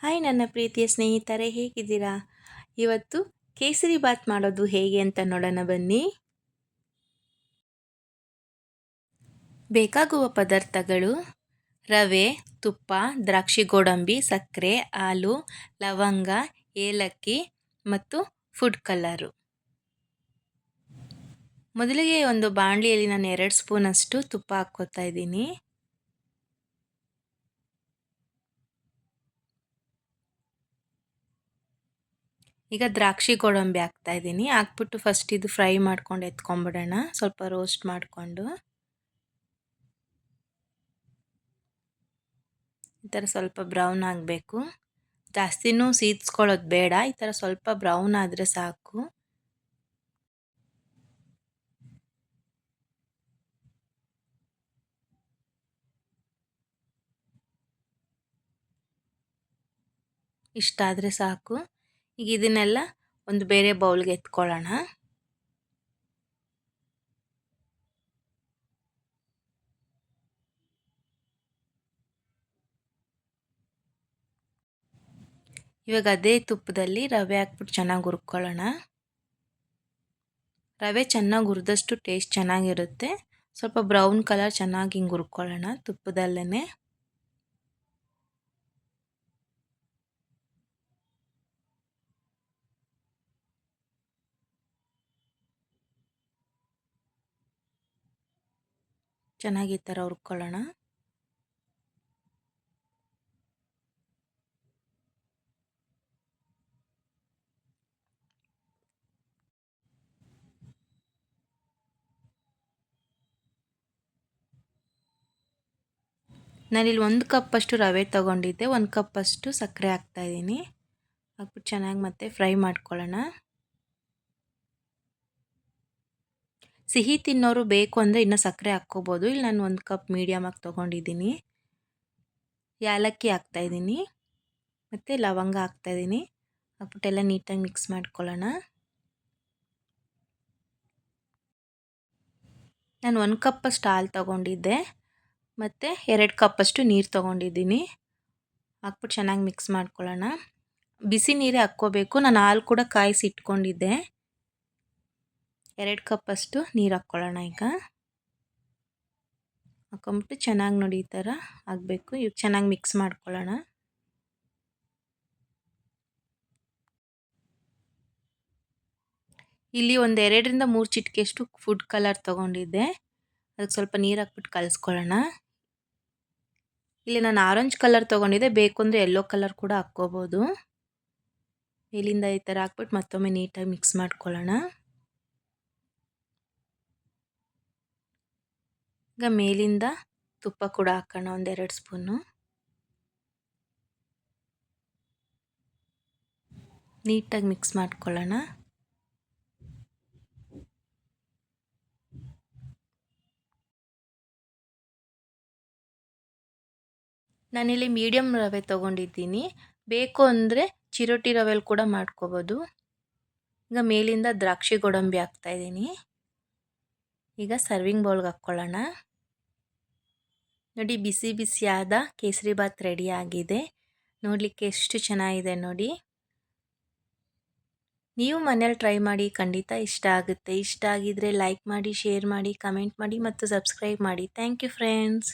Hi ನನ್ನ ಪ್ರೀತಿಯ ಸ್ನೇಹಿತರೆ, ಹೇಗಿದ್ದೀರಾ? ಇವತ್ತು ಕೇಸರಿ ಬಾತ್ ಮಾಡೋದು ಹೇಗೆ ಅಂತ ನೋಡೋಣ ಬನ್ನಿ. ಬೇಕಾಗುವ ಪದಾರ್ಥಗಳು: ರವೆ, ತುಪ್ಪ, ದ್ರಾಕ್ಷಿ ಗೋಡಂಬಿ, ಸಕ್ಕರೆ, ಹಾಲು, ಲವಂಗ, ಏಲಕ್ಕಿ ಮತ್ತು ಫುಡ್ ಕಲರು. ಮೊದಲಿಗೆ ಒಂದು ಬಾಣಲಿಯಲ್ಲಿ ನಾನು 2 ಸ್ಪೂನಷ್ಟು ತುಪ್ಪ ಹಾಕ್ಕೋತಾ ಇದ್ದೀನಿ. ಈಗ ದ್ರಾಕ್ಷಿ ಗೋಡಂಬಿ ಹಾಕ್ತಾ ಇದ್ದೀನಿ. ಹಾಕ್ಬಿಟ್ಟು ಫಸ್ಟ್ ಇದು ಫ್ರೈ ಮಾಡ್ಕೊಂಡು ಎತ್ಕೊಂಡ್ಬಿಡೋಣ, ಸ್ವಲ್ಪ ರೋಸ್ಟ್ ಮಾಡಿಕೊಂಡು. ಈ ಥರ ಸ್ವಲ್ಪ ಬ್ರೌನ್ ಆಗಬೇಕು, ಜಾಸ್ತಿನೂ ಸೀದ್ಸ್ಕೊಳ್ಳೋದು ಬೇಡ, ಈ ಥರ ಸ್ವಲ್ಪ ಬ್ರೌನ್ ಆದರೆ ಸಾಕು. ಇಷ್ಟಾದರೆ ಸಾಕು. ಈಗ ಇದನ್ನೆಲ್ಲ ಒಂದು ಬೇರೆ ಬೌಲ್ಗೆ ಎತ್ಕೊಳ್ಳೋಣ. ಇವಾಗ ಅದೇ ತುಪ್ಪದಲ್ಲಿ ರವೆ ಹಾಕ್ಬಿಟ್ಟು ಚೆನ್ನಾಗಿ ಹುರ್ಕೊಳ್ಳೋಣ. ರವೆ ಚೆನ್ನಾಗಿ ಹುರಿದಷ್ಟು ಟೇಸ್ಟ್ ಚೆನ್ನಾಗಿರುತ್ತೆ. ಸ್ವಲ್ಪ ಬ್ರೌನ್ ಕಲರ್ ಚೆನ್ನಾಗಿ ಹಿಂಗೆ ಹುರ್ಕೊಳ್ಳೋಣ ತುಪ್ಪದಲ್ಲೇ. ಚೆನ್ನಾಗಿ ಈ ಥರ ಹುರ್ಕೊಳ್ಳೋಣ. ನಾನಿಲ್ಲಿ 1 ಕಪ್ಪಷ್ಟು ರವೆ ತೊಗೊಂಡಿದ್ದೆ, 1 ಕಪ್ಪಷ್ಟು ಸಕ್ಕರೆ ಹಾಕ್ತಾಯಿದ್ದೀನಿ. ಹಾಕ್ಬಿಟ್ಟು ಚೆನ್ನಾಗಿ ಮತ್ತೆ ಫ್ರೈ ಮಾಡ್ಕೊಳ್ಳೋಣ. ಸಿಹಿ ತಿನ್ನೋರು ಬೇಕು ಅಂದರೆ ಇನ್ನೂ ಸಕ್ಕರೆ ಹಾಕ್ಕೋಬೋದು. ಇಲ್ಲಿ ನಾನು 1 ಕಪ್ ಮೀಡಿಯಮಾಗಿ ತೊಗೊಂಡಿದ್ದೀನಿ. ಏಲಕ್ಕಿ ಹಾಕ್ತಾಯಿದ್ದೀನಿ ಮತ್ತು ಲವಂಗ ಹಾಕ್ತಾಯಿದ್ದೀನಿ. ಹಾಕ್ಬಿಟ್ಟೆಲ್ಲ ನೀಟಾಗಿ ಮಿಕ್ಸ್ ಮಾಡ್ಕೊಳ್ಳೋಣ. ನಾನು 1 ಕಪ್ಪಷ್ಟು ಹಾಲು ತೊಗೊಂಡಿದ್ದೆ ಮತ್ತು 2 ಕಪ್ಪಷ್ಟು ನೀರು ತೊಗೊಂಡಿದ್ದೀನಿ. ಹಾಕ್ಬಿಟ್ಟು ಚೆನ್ನಾಗಿ ಮಿಕ್ಸ್ ಮಾಡ್ಕೊಳ್ಳೋಣ. ಬಿಸಿ ನೀರೇ ಹಾಕ್ಕೋಬೇಕು. ನಾನು ಹಾಲು ಕೂಡ ಕಾಯಿಸಿ ಇಟ್ಕೊಂಡಿದ್ದೆ. 2 ಕಪ್ಪಷ್ಟು ನೀರು ಹಾಕ್ಕೊಳ್ಳೋಣ. ಈಗ ಹಾಕ್ಕೊಂಬಿಟ್ಟು ಚೆನ್ನಾಗಿ ನೋಡಿ ಈ ಥರ ಆಗಬೇಕು. ಈಗ ಚೆನ್ನಾಗಿ ಮಿಕ್ಸ್ ಮಾಡ್ಕೊಳ್ಳೋಣ. ಇಲ್ಲಿ ಒಂದು 2ರಿಂದ 3 ಚಿಟಿಕೆಯಷ್ಟು ಫುಡ್ ಕಲರ್ ತೊಗೊಂಡಿದ್ದೆ. ಅದಕ್ಕೆ ಸ್ವಲ್ಪ ನೀರು ಹಾಕ್ಬಿಟ್ಟು ಕಲಿಸ್ಕೊಳ್ಳೋಣ. ಇಲ್ಲಿ ನಾನು ಆರೆಂಜ್ ಕಲರ್ ತೊಗೊಂಡಿದ್ದೆ, ಬೇಕು ಅಂದರೆ ಯೆಲ್ಲೋ ಕಲರ್ ಕೂಡ ಹಾಕ್ಕೋಬೋದು. ಮೇಲಿಂದ ಈ ಥರ ಹಾಕ್ಬಿಟ್ಟು ಮತ್ತೊಮ್ಮೆ ನೀಟಾಗಿ ಮಿಕ್ಸ್ ಮಾಡ್ಕೊಳ್ಳೋಣ. ಈಗ ಮೇಲಿಂದ ತುಪ್ಪ ಕೂಡ ಹಾಕೋಣ, 1-2 ಸ್ಪೂನು. ನೀಟಾಗಿ ಮಿಕ್ಸ್ ಮಾಡ್ಕೊಳ್ಳೋಣ. ನಾನಿಲ್ಲಿ ಮೀಡಿಯಮ್ ರವೆ ತೊಗೊಂಡಿದ್ದೀನಿ, ಬೇಕು ಅಂದರೆ ಚಿರೋಟಿ ರವೆಯಲ್ಲಿ ಕೂಡ ಮಾಡ್ಕೋಬೋದು. ಈಗ ಮೇಲಿಂದ ದ್ರಾಕ್ಷಿ ಗೋಡಂಬಿ ಹಾಕ್ತಾಯಿದ್ದೀನಿ. ಈಗ ಸರ್ವಿಂಗ್ ಬೌಲ್ಗೆ ಹಾಕ್ಕೊಳ್ಳೋಣ. ನೋಡಿ, ಬಿಸಿ ಬಿಸಿಯಾದ ಕೇಸರಿ ಬಾತ್ ರೆಡಿ ಆಗಿದೆ. ನೋಡಲಿಕ್ಕೆ ಎಷ್ಟು ಚೆನ್ನಾಗಿದೆ ನೋಡಿ. ನೀವು ಮನೇಲಿ ಟ್ರೈ ಮಾಡಿ, ಖಂಡಿತ ಇಷ್ಟ ಆಗುತ್ತೆ. ಇಷ್ಟ ಆಗಿದ್ದರೆ ಲೈಕ್ ಮಾಡಿ, ಶೇರ್ ಮಾಡಿ, ಕಮೆಂಟ್ ಮಾಡಿ ಮತ್ತು ಸಬ್ಸ್ಕ್ರೈಬ್ ಮಾಡಿ. Thank you friends.